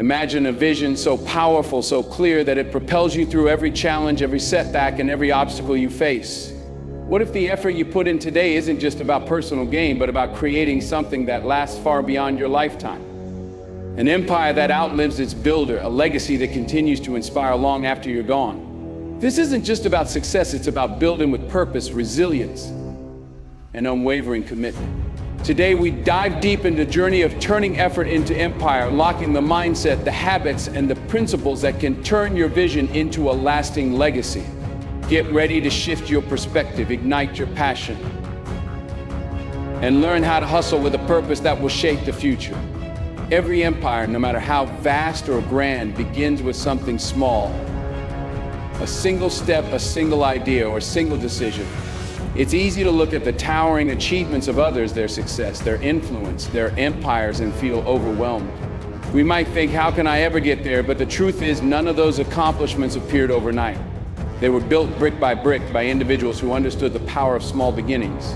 Imagine a vision so powerful, so clear that it propels you through every challenge, every setback, and every obstacle you face. What if the effort you put in today isn't just about personal gain, but about creating something that lasts far beyond your lifetime? An empire that outlives its builder, a legacy that continues to inspire long after you're gone. This isn't just about success, it's about building with purpose, resilience, and unwavering commitment. Today, we dive deep into the journey of turning effort into empire, unlocking the mindset, the habits, and the principles that can turn your vision into a lasting legacy. Get ready to shift your perspective, ignite your passion, and learn how to hustle with a purpose that will shape the future. Every empire, no matter how vast or grand, begins with something small. A single step, a single idea, or a single decision. It's easy to look at the towering achievements of others, their success, their influence, their empires, and feel overwhelmed. We might think, how can I ever get there? But the truth is, none of those accomplishments appeared overnight. They were built brick by individuals who understood the power of small beginnings.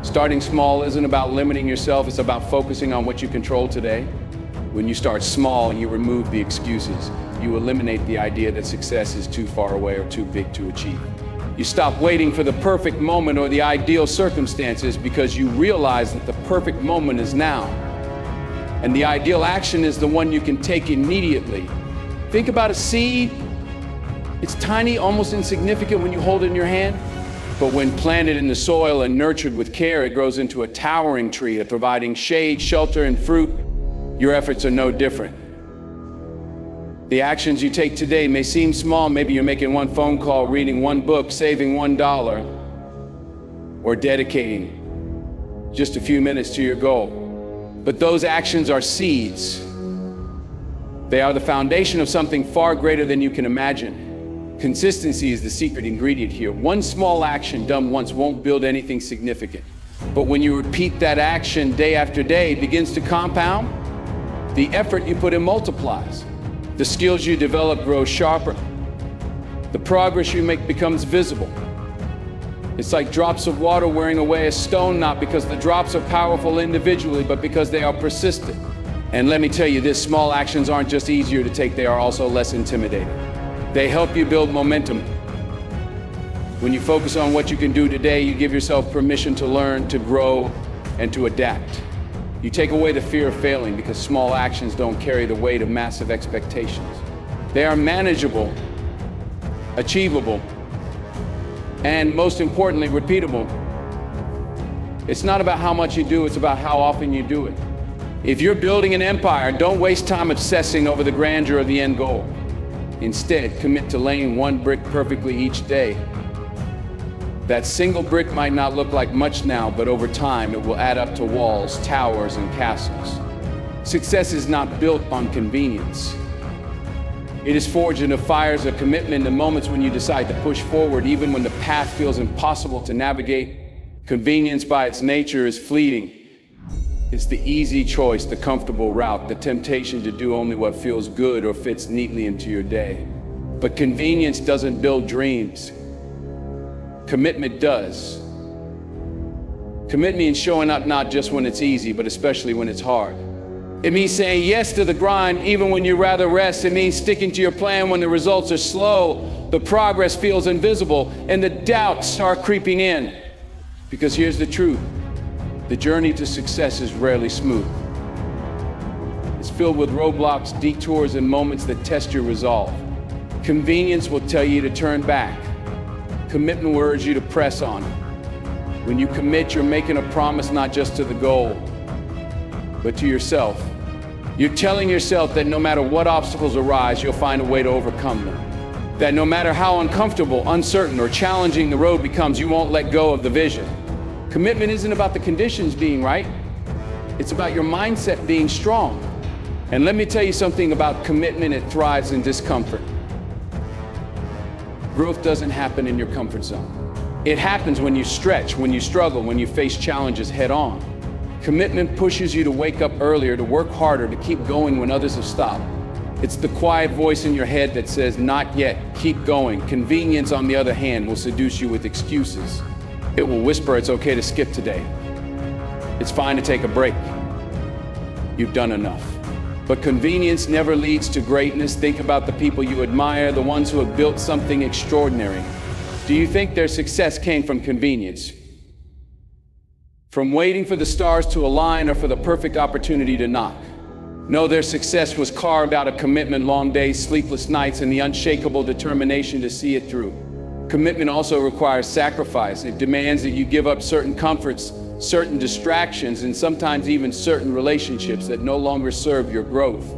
Starting small isn't about limiting yourself, it's about focusing on what you control today. When you start small, you remove the excuses. You eliminate the idea that success is too far away or too big to achieve. You stop waiting for the perfect moment or the ideal circumstances because you realize that the perfect moment is now. And the ideal action is the one you can take immediately. Think about a seed. It's tiny, almost insignificant when you hold it in your hand. But when planted in the soil and nurtured with care, it grows into a towering tree, providing shade, shelter, and fruit. Your efforts are no different. The actions you take today may seem small. Maybe you're making one phone call, reading one book, saving $1, or dedicating just a few minutes to your goal. But those actions are seeds. They are the foundation of something far greater than you can imagine. Consistency is the secret ingredient here. One small action done once won't build anything significant. But when you repeat that action day after day, it begins to compound. The effort you put in multiplies. The skills you develop grow sharper. The progress you make becomes visible. It's like drops of water wearing away a stone, not because the drops are powerful individually, but because they are persistent. And let me tell you this, small actions aren't just easier to take, they are also less intimidating. They help you build momentum. When you focus on what you can do today, you give yourself permission to learn, to grow, and to adapt. You take away the fear of failing because small actions don't carry the weight of massive expectations. They are manageable, achievable, and most importantly, repeatable. It's not about how much you do, it's about how often you do it. If you're building an empire, don't waste time obsessing over the grandeur of the end goal. Instead, commit to laying one brick perfectly each day. That single brick might not look like much now, but over time it will add up to walls, towers, and castles. Success is not built on convenience. It is forged in the fires of commitment, in moments when you decide to push forward, even when the path feels impossible to navigate. Convenience by its nature is fleeting. It's the easy choice, the comfortable route, the temptation to do only what feels good or fits neatly into your day. But convenience doesn't build dreams. Commitment does. Commit means showing up not just when it's easy, but especially when it's hard. It means saying yes to the grind even when you'd rather rest. It means sticking to your plan when the results are slow, the progress feels invisible, and the doubts start creeping in. Because here's the truth, the journey to success is rarely smooth. It's filled with roadblocks, detours, and moments that test your resolve. Convenience will tell you to turn back. Commitment will urge you to press on. When you commit, you're making a promise not just to the goal, but to yourself. You're telling yourself that no matter what obstacles arise, you'll find a way to overcome them. That no matter how uncomfortable, uncertain, or challenging the road becomes, you won't let go of the vision. Commitment isn't about the conditions being right. It's about your mindset being strong. And let me tell you something about commitment, it thrives in discomfort. Growth doesn't happen in your comfort zone. It happens when you stretch, when you struggle, when you face challenges head on. Commitment pushes you to wake up earlier, to work harder, to keep going when others have stopped. It's the quiet voice in your head that says, not yet, keep going. Convenience, on the other hand, will seduce you with excuses. It will whisper it's okay to skip today. It's fine to take a break. You've done enough. But convenience never leads to greatness. Think about the people you admire, the ones who have built something extraordinary. Do you think their success came from convenience? From waiting for the stars to align or for the perfect opportunity to knock? No, their success was carved out of commitment, long days, sleepless nights, and the unshakable determination to see it through. Commitment also requires sacrifice. It demands that you give up certain comforts, certain distractions, and sometimes even certain relationships that no longer serve your growth.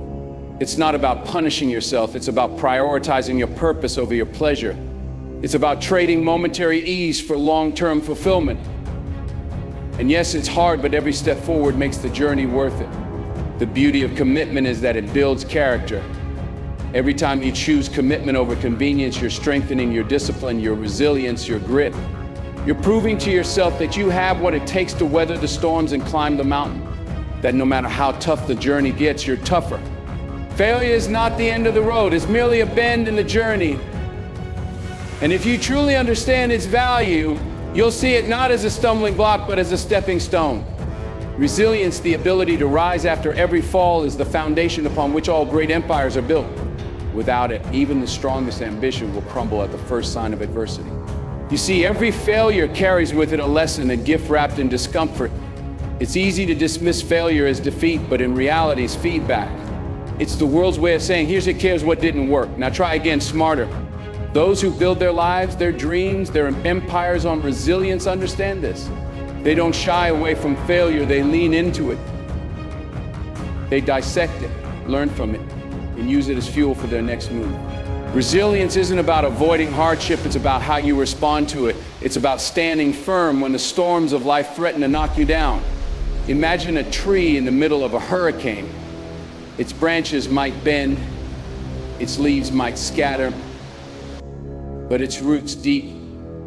It's not about punishing yourself. It's about prioritizing your purpose over your pleasure. It's about trading momentary ease for long-term fulfillment. And yes, it's hard, but every step forward makes the journey worth it. The beauty of commitment is that it builds character. Every time you choose commitment over convenience, you're strengthening your discipline, your resilience, your grit. You're proving to yourself that you have what it takes to weather the storms and climb the mountain. That no matter how tough the journey gets, you're tougher. Failure is not the end of the road. It's merely a bend in the journey. And if you truly understand its value, you'll see it not as a stumbling block, but as a stepping stone. Resilience, the ability to rise after every fall, is the foundation upon which all great empires are built. Without it, even the strongest ambition will crumble at the first sign of adversity. You see, every failure carries with it a lesson, a gift wrapped in discomfort. It's easy to dismiss failure as defeat, but in reality, it's feedback. It's the world's way of saying, here's what didn't work. Now try again, smarter. Those who build their lives, their dreams, their empires on resilience understand this. They don't shy away from failure, they lean into it. They dissect it, learn from it, and use it as fuel for their next move. Resilience isn't about avoiding hardship, it's about how you respond to it. It's about standing firm when the storms of life threaten to knock you down. Imagine a tree in the middle of a hurricane. Its branches might bend, its leaves might scatter, but its roots deep,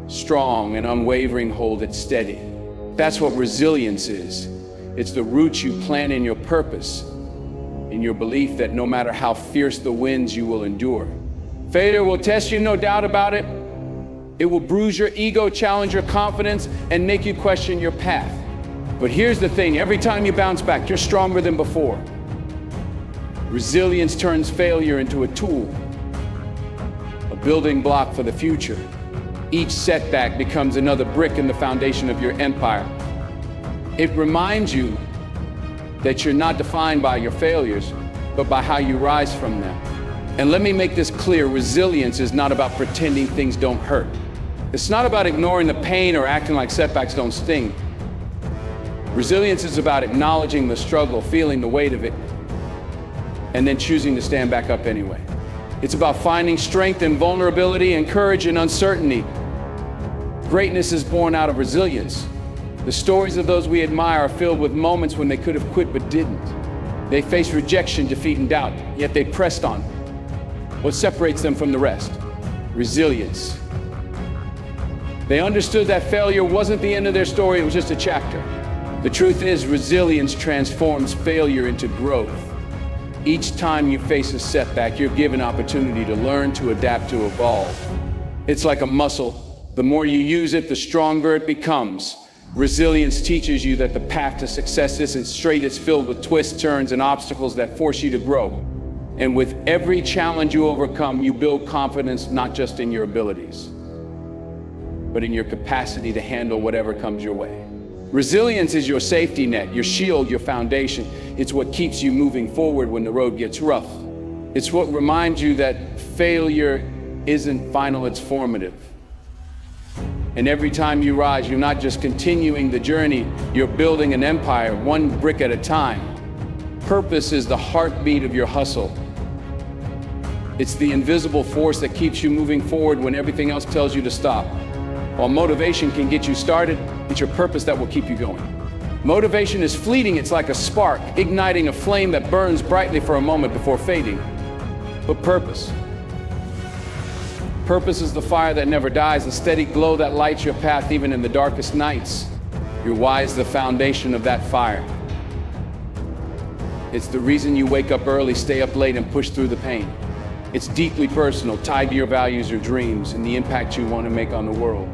strong, and unwavering hold it steady. That's what resilience is. It's the roots you plant in your purpose, in your belief that no matter how fierce the winds, you will endure. Failure will test you, no doubt about it. It will bruise your ego, challenge your confidence, and make you question your path. But here's the thing, every time you bounce back, you're stronger than before. Resilience turns failure into a tool, a building block for the future. Each setback becomes another brick in the foundation of your empire. It reminds you that you're not defined by your failures, but by how you rise from them. And let me make this clear, resilience is not about pretending things don't hurt. It's not about ignoring the pain or acting like setbacks don't sting. Resilience is about acknowledging the struggle, feeling the weight of it, and then choosing to stand back up anyway. It's about finding strength in vulnerability and courage in uncertainty. Greatness is born out of resilience. The stories of those we admire are filled with moments when they could have quit but didn't. They faced rejection, defeat, and doubt, yet they pressed on. What separates them from the rest? Resilience. They understood that failure wasn't the end of their story, it was just a chapter. The truth is, resilience transforms failure into growth. Each time you face a setback, you're given opportunity to learn, to adapt, to evolve. It's like a muscle. The more you use it, the stronger it becomes. Resilience teaches you that the path to success isn't straight, it's filled with twists, turns, and obstacles that force you to grow. And with every challenge you overcome, you build confidence not just in your abilities, but in your capacity to handle whatever comes your way. Resilience is your safety net, your shield, your foundation. It's what keeps you moving forward when the road gets rough. It's what reminds you that failure isn't final, it's formative. And every time you rise, you're not just continuing the journey, you're building an empire, one brick at a time. Purpose is the heartbeat of your hustle. It's the invisible force that keeps you moving forward when everything else tells you to stop. While motivation can get you started, it's your purpose that will keep you going. Motivation is fleeting, it's like a spark, igniting a flame that burns brightly for a moment before fading. But purpose is the fire that never dies, the steady glow that lights your path even in the darkest nights. Your why is the foundation of that fire. It's the reason you wake up early, stay up late, and push through the pain. It's deeply personal, tied to your values, your dreams, and the impact you want to make on the world.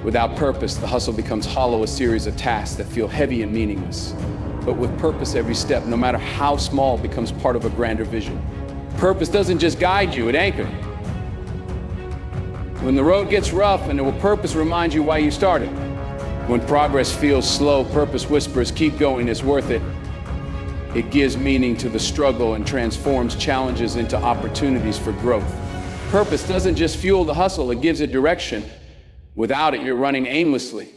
Without purpose, the hustle becomes hollow, a series of tasks that feel heavy and meaningless. But with purpose, every step, no matter how small, becomes part of a grander vision. Purpose doesn't just guide you, it anchors. When the road gets rough, and purpose reminds you why you started. When progress feels slow, purpose whispers, keep going, it's worth it. It gives meaning to the struggle and transforms challenges into opportunities for growth. Purpose doesn't just fuel the hustle, it gives it direction. Without it, you're running aimlessly.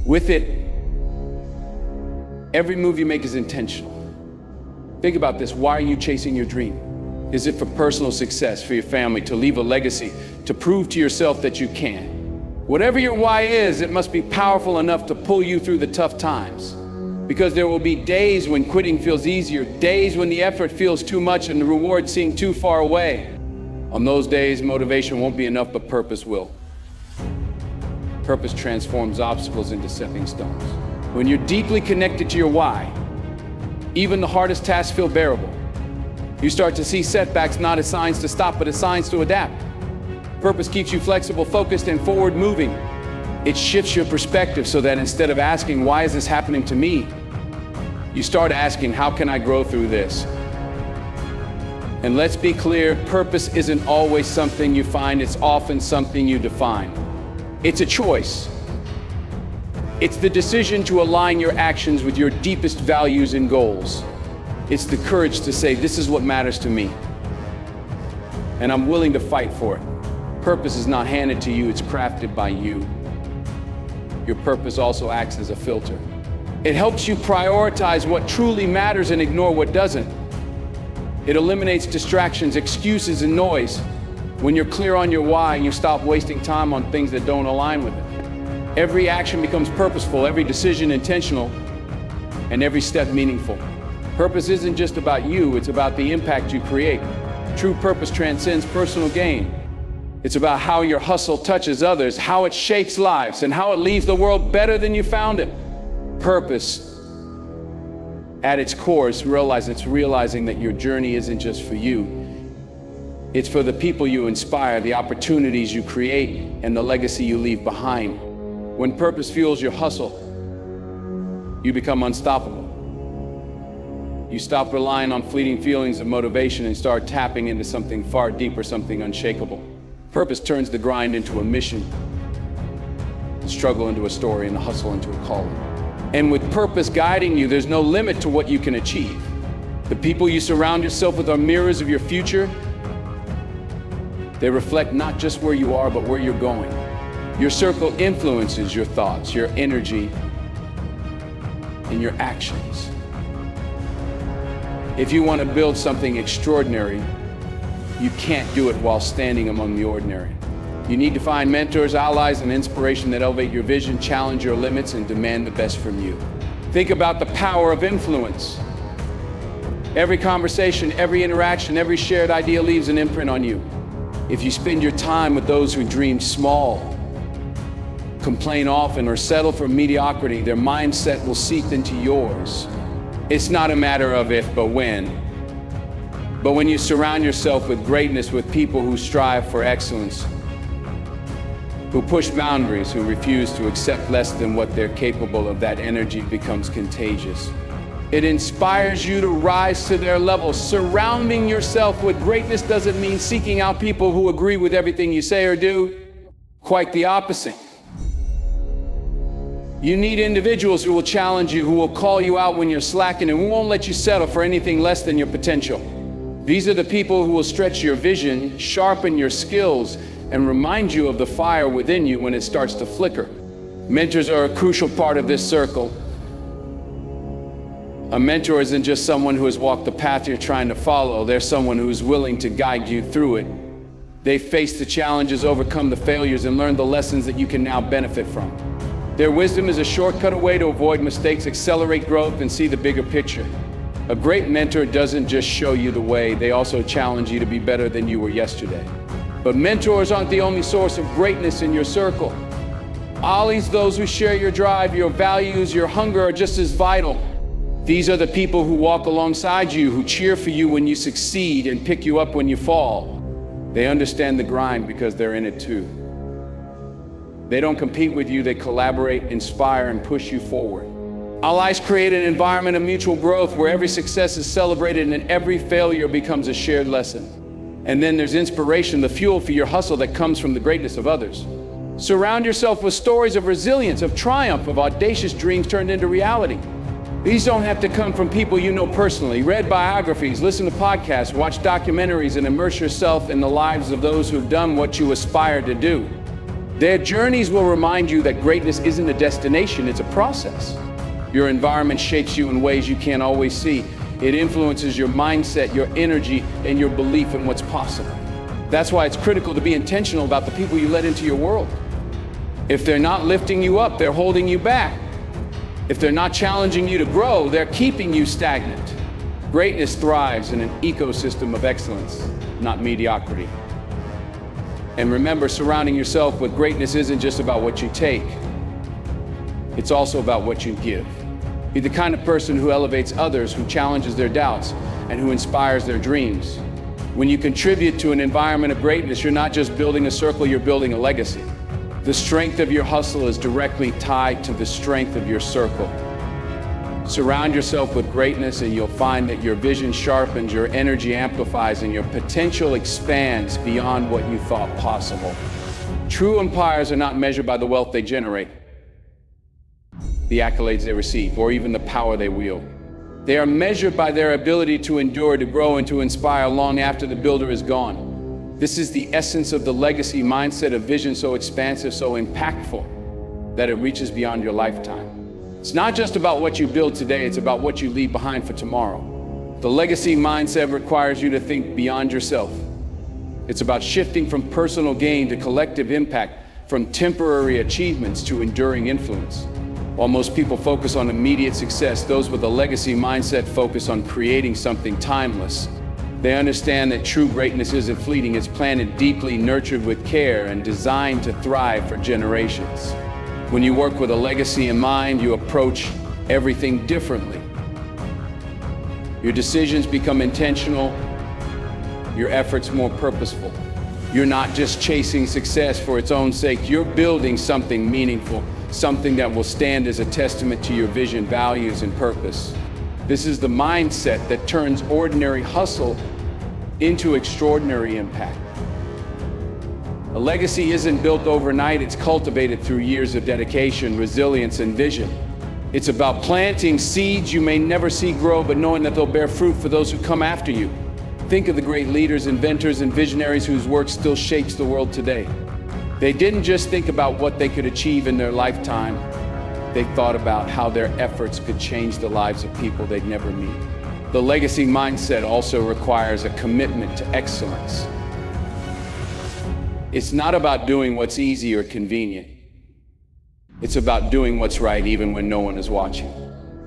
With it, every move you make is intentional. Think about this, why are you chasing your dream? Is it for personal success, for your family, to leave a legacy, to prove to yourself that you can? Whatever your why is, it must be powerful enough to pull you through the tough times. Because there will be days when quitting feels easier, days when the effort feels too much and the reward seems too far away. On those days, motivation won't be enough, but purpose will. Purpose transforms obstacles into stepping stones. When you're deeply connected to your why, even the hardest tasks feel bearable. You start to see setbacks not as signs to stop, but as signs to adapt. Purpose keeps you flexible, focused, and forward moving. It shifts your perspective so that instead of asking, why is this happening to me? You start asking, how can I grow through this? And let's be clear, purpose isn't always something you find, it's often something you define. It's a choice. It's the decision to align your actions with your deepest values and goals. It's the courage to say, this is what matters to me, and I'm willing to fight for it. Purpose is not handed to you, it's crafted by you. Your purpose also acts as a filter. It helps you prioritize what truly matters and ignore what doesn't. It eliminates distractions, excuses, and noise. When you're clear on your why, you stop wasting time on things that don't align with it. Every action becomes purposeful, every decision intentional, and every step meaningful. Purpose isn't just about you, it's about the impact you create. True purpose transcends personal gain. It's about how your hustle touches others, how it shapes lives, and how it leaves the world better than you found it. Purpose, at its core, is realizing that your journey isn't just for you. It's for the people you inspire, the opportunities you create, and the legacy you leave behind. When purpose fuels your hustle, you become unstoppable. You stop relying on fleeting feelings of motivation and start tapping into something far deeper, something unshakable. Purpose turns the grind into a mission, the struggle into a story, and the hustle into a calling. And with purpose guiding you, there's no limit to what you can achieve. The people you surround yourself with are mirrors of your future. They reflect not just where you are, but where you're going. Your circle influences your thoughts, your energy, and your actions. If you want to build something extraordinary, you can't do it while standing among the ordinary. You need to find mentors, allies, and inspiration that elevate your vision, challenge your limits, and demand the best from you. Think about the power of influence. Every conversation, every interaction, every shared idea leaves an imprint on you. If you spend your time with those who dream small, complain often, or settle for mediocrity, their mindset will seep into yours. It's not a matter of if, but when. But when you surround yourself with greatness, with people who strive for excellence, who push boundaries, who refuse to accept less than what they're capable of, that energy becomes contagious. It inspires you to rise to their level. Surrounding yourself with greatness doesn't mean seeking out people who agree with everything you say or do. Quite the opposite. You need individuals who will challenge you, who will call you out when you're slacking, and who won't let you settle for anything less than your potential. These are the people who will stretch your vision, sharpen your skills, and remind you of the fire within you when it starts to flicker. Mentors are a crucial part of this circle. A mentor isn't just someone who has walked the path you're trying to follow. They're someone who's willing to guide you through it. They've faced the challenges, overcome the failures, and learned the lessons that you can now benefit from. Their wisdom is a shortcut away to avoid mistakes, accelerate growth, and see the bigger picture. A great mentor doesn't just show you the way, they also challenge you to be better than you were yesterday. But mentors aren't the only source of greatness in your circle. Allies, those who share your drive, your values, your hunger, are just as vital. These are the people who walk alongside you, who cheer for you when you succeed and pick you up when you fall. They understand the grind because they're in it too. They don't compete with you, they collaborate, inspire, and push you forward. Allies create an environment of mutual growth where every success is celebrated and every failure becomes a shared lesson. And then there's inspiration, the fuel for your hustle that comes from the greatness of others. Surround yourself with stories of resilience, of triumph, of audacious dreams turned into reality. These don't have to come from people you know personally. Read biographies, listen to podcasts, watch documentaries, and immerse yourself in the lives of those who've done what you aspire to do. Their journeys will remind you that greatness isn't a destination, it's a process. Your environment shapes you in ways you can't always see. It influences your mindset, your energy, and your belief in what's possible. That's why it's critical to be intentional about the people you let into your world. If they're not lifting you up, they're holding you back. If they're not challenging you to grow, they're keeping you stagnant. Greatness thrives in an ecosystem of excellence, not mediocrity. And remember, surrounding yourself with greatness isn't just about what you take. It's also about what you give. Be the kind of person who elevates others, who challenges their doubts, and who inspires their dreams. When you contribute to an environment of greatness, you're not just building a circle, you're building a legacy. The strength of your hustle is directly tied to the strength of your circle. Surround yourself with greatness and you'll find that your vision sharpens, your energy amplifies, and your potential expands beyond what you thought possible. True empires are not measured by the wealth they generate, the accolades they receive, or even the power they wield. They are measured by their ability to endure, to grow, and to inspire long after the builder is gone. This is the essence of the legacy mindset, of vision so expansive, so impactful, that it reaches beyond your lifetime. It's not just about what you build today, it's about what you leave behind for tomorrow. The legacy mindset requires you to think beyond yourself. It's about shifting from personal gain to collective impact, from temporary achievements to enduring influence. While most people focus on immediate success, those with a legacy mindset focus on creating something timeless. They understand that true greatness isn't fleeting, it's planted deeply, nurtured with care, and designed to thrive for generations. When you work with a legacy in mind, you approach everything differently. Your decisions become intentional, your efforts more purposeful. You're not just chasing success for its own sake, you're building something meaningful, something that will stand as a testament to your vision, values, and purpose. This is the mindset that turns ordinary hustle into extraordinary impact. A legacy isn't built overnight, it's cultivated through years of dedication, resilience, and vision. It's about planting seeds you may never see grow, but knowing that they'll bear fruit for those who come after you. Think of the great leaders, inventors, and visionaries whose work still shapes the world today. They didn't just think about what they could achieve in their lifetime, they thought about how their efforts could change the lives of people they'd never meet. The legacy mindset also requires a commitment to excellence. It's not about doing what's easy or convenient. It's about doing what's right even when no one is watching.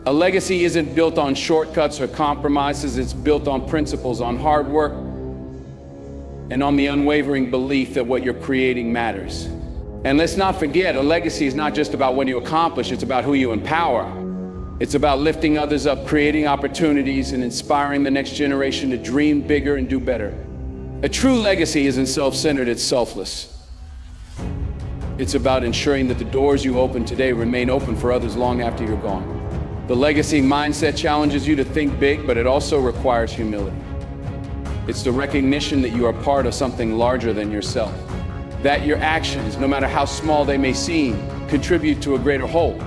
A legacy isn't built on shortcuts or compromises, it's built on principles, on hard work, and on the unwavering belief that what you're creating matters. And let's not forget, a legacy is not just about what you accomplish, it's about who you empower. It's about lifting others up, creating opportunities, and inspiring the next generation to dream bigger and do better. A true legacy isn't self-centered, it's selfless. It's about ensuring that the doors you open today remain open for others long after you're gone. The legacy mindset challenges you to think big, but it also requires humility. It's the recognition that you are part of something larger than yourself. That your actions, no matter how small they may seem, contribute to a greater whole.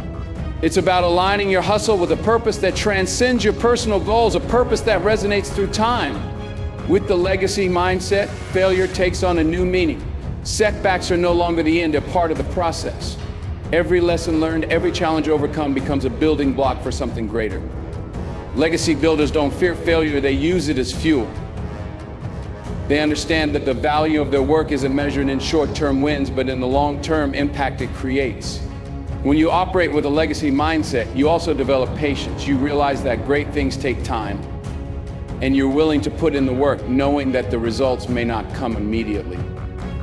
It's about aligning your hustle with a purpose that transcends your personal goals, a purpose that resonates through time. With the legacy mindset, failure takes on a new meaning. Setbacks are no longer the end, they're part of the process. Every lesson learned, every challenge overcome becomes a building block for something greater. Legacy builders don't fear failure, they use it as fuel. They understand that the value of their work isn't measured in short-term wins, but in the long-term impact it creates. When you operate with a legacy mindset, you also develop patience. You realize that great things take time, and you're willing to put in the work, knowing that the results may not come immediately.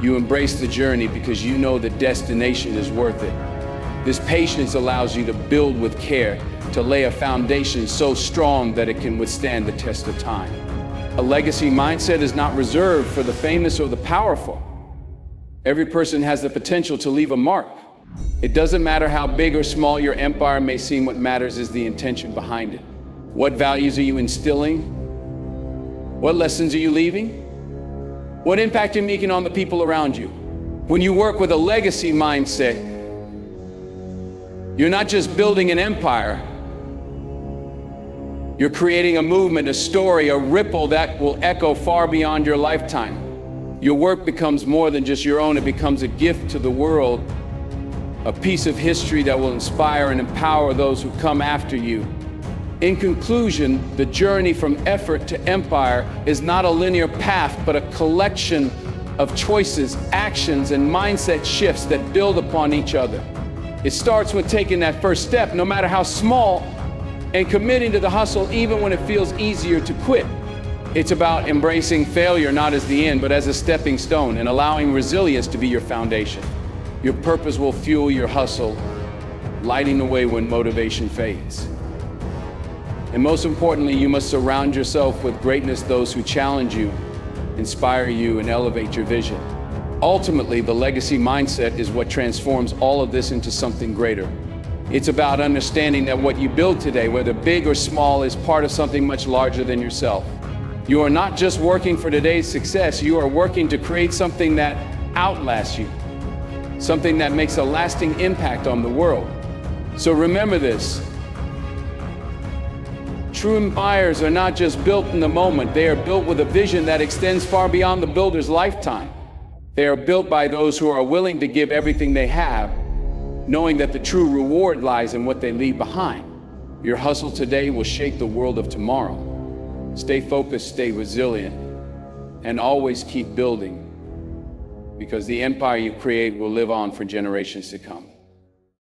You embrace the journey because you know the destination is worth it. This patience allows you to build with care, to lay a foundation so strong that it can withstand the test of time. A legacy mindset is not reserved for the famous or the powerful. Every person has the potential to leave a mark. It doesn't matter how big or small your empire may seem, what matters is the intention behind it. What values are you instilling? What lessons are you leaving? What impact are you making on the people around you? When you work with a legacy mindset, you're not just building an empire, you're creating a movement, a story, a ripple that will echo far beyond your lifetime. Your work becomes more than just your own, it becomes a gift to the world, a piece of history that will inspire and empower those who come after you. In conclusion, the journey from effort to empire is not a linear path, but a collection of choices, actions, and mindset shifts that build upon each other. It starts with taking that first step, no matter how small, and committing to the hustle even when it feels easier to quit. It's about embracing failure not as the end, but as a stepping stone, and allowing resilience to be your foundation. Your purpose will fuel your hustle, lighting the way when motivation fades. And most importantly, you must surround yourself with greatness, those who challenge you, inspire you, and elevate your vision. Ultimately, the legacy mindset is what transforms all of this into something greater. It's about understanding that what you build today, whether big or small, is part of something much larger than yourself. You are not just working for today's success, you are working to create something that outlasts you, something that makes a lasting impact on the world. So remember this. True empires are not just built in the moment, they are built with a vision that extends far beyond the builder's lifetime. They are built by those who are willing to give everything they have, knowing that the true reward lies in what they leave behind. Your hustle today will shape the world of tomorrow. Stay focused, stay resilient, and always keep building, because the empire you create will live on for generations to come.